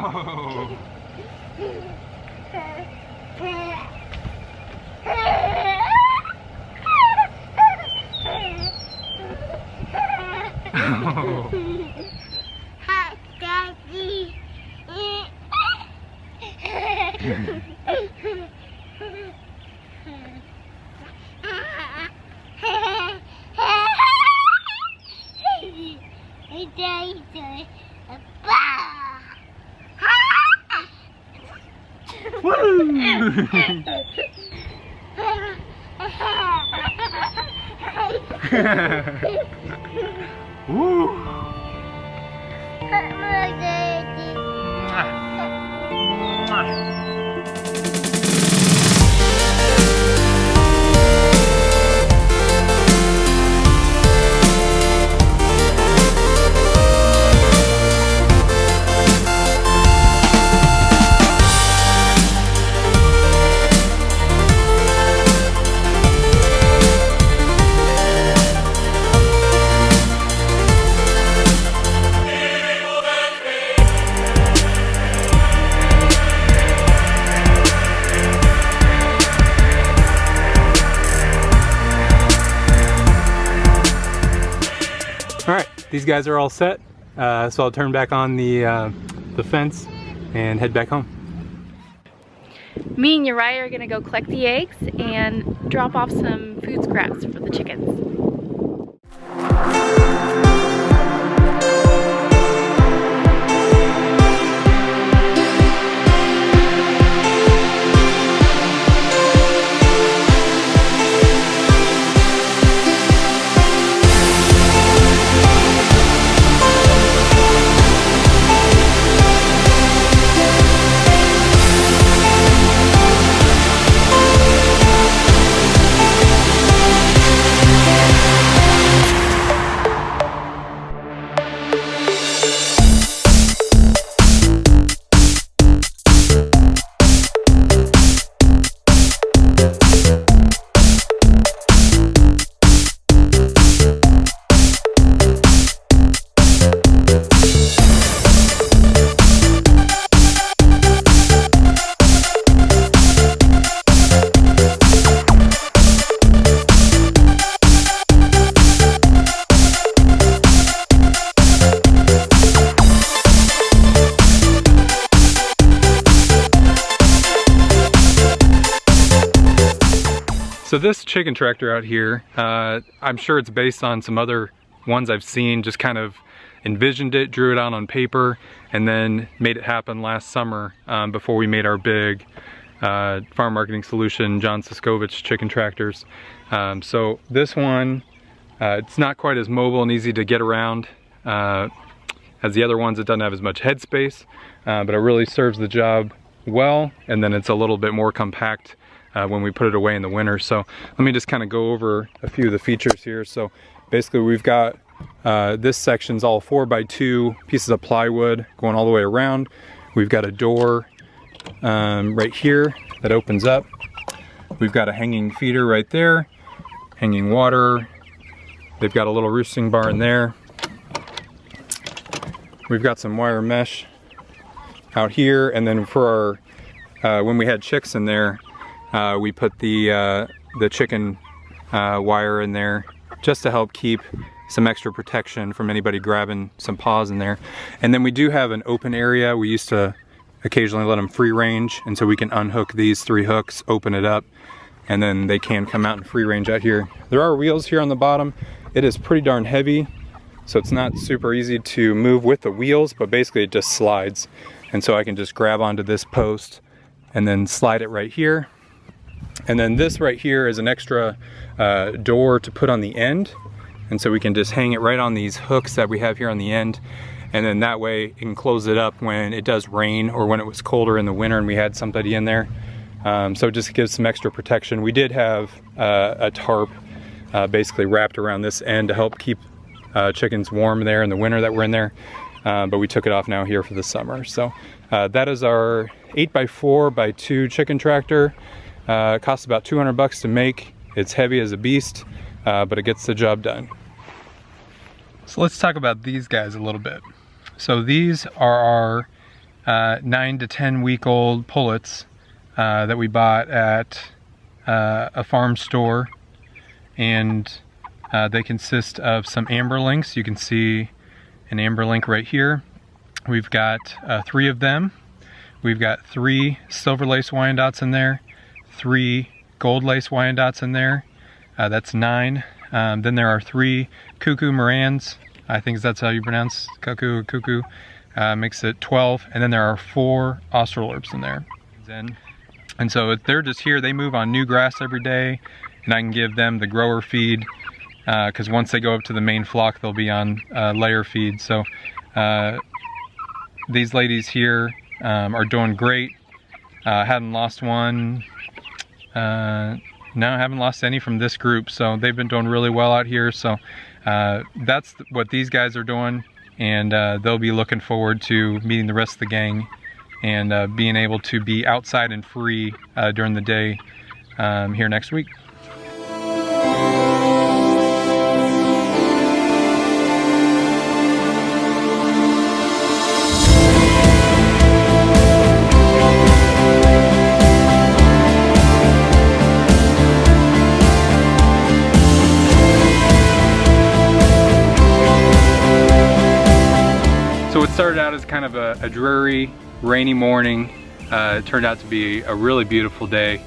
Hi, Daddy. Woo! Alright, these guys are all set, so I'll turn back on the fence and head back home. Me and Uriah are gonna go collect the eggs and drop off some food scraps for the chickens. So this chicken tractor out here, I'm sure it's based on some other ones I've seen, just kind of envisioned it, drew it out on paper, and then made it happen last summer before we made our big farm marketing solution, John Siskovich chicken tractors. So this one, it's not quite as mobile and easy to get around as the other ones. It doesn't have as much headspace, but it really serves the job well, and then it's a little bit more compact when we put it away in the winter. So let me just kind of go over a few of the features here. So basically we've got this section's all 4x2 pieces of plywood going all the way around. We've got a door right here that opens up. We've got a hanging feeder right there, hanging water. They've got a little roosting barn there. We've got some wire mesh out here, and then for our when we had chicks in there, we put the chicken wire in there just to help keep some extra protection from anybody grabbing some paws in there. And then we do have an open area. We used to occasionally let them free range, and so we can unhook these 3 hooks, open it up, and then they can come out in free range out here. There are wheels here on the bottom. It is pretty darn heavy, so it's not super easy to move with the wheels, but basically it just slides. And so I can just grab onto this post and then slide it right here. And then this right here is an extra door to put on the end. And so we can just hang it right on these hooks that we have here on the end. And then that way it can close it up when it does rain or when it was colder in the winter and we had somebody in there. So it just gives some extra protection. We did have a tarp basically wrapped around this end to help keep chickens warm there in the winter that we're in there. But we took it off now here for the summer. So that is our 8x4x2 chicken tractor. It costs about 200 bucks to make. It's heavy as a beast, but it gets the job done. So let's talk about these guys a little bit. So these are 9 to 10 week old pullets that we bought at a farm store, and they consist of some amberlinks. You can see an amberlink right here. We've got 3 of them. We've got 3 silver lace Wyandottes in there, 3 gold lace Wyandottes in there. That's 9. Then there are 3 cuckoo Morans. I think that's how you pronounce cuckoo. Makes it 12. And then there are 4 Australorps in there. And so if they're just here, they move on new grass every day, and I can give them the grower feed, because once they go up to the main flock, they'll be on layer feed. So these ladies here are doing great. Hadn't lost one. No, haven't lost any from this group, so they've been doing really well out here. So that's what these guys are doing, and they'll be looking forward to meeting the rest of the gang and being able to be outside and free during the day here next week. So it started out as kind of a dreary, rainy morning. It turned out to be a really beautiful day.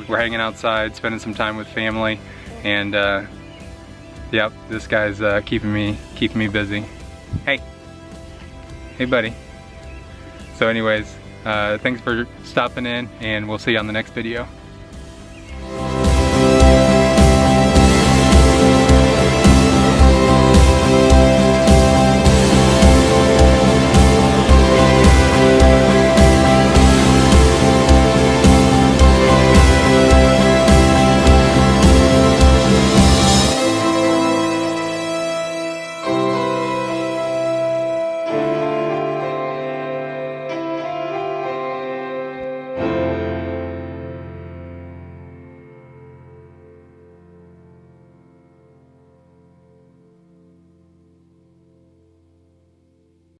We're hanging outside, spending some time with family, and yep, this guy's keeping me busy. Hey buddy. So anyways, thanks for stopping in, and we'll see you on the next video.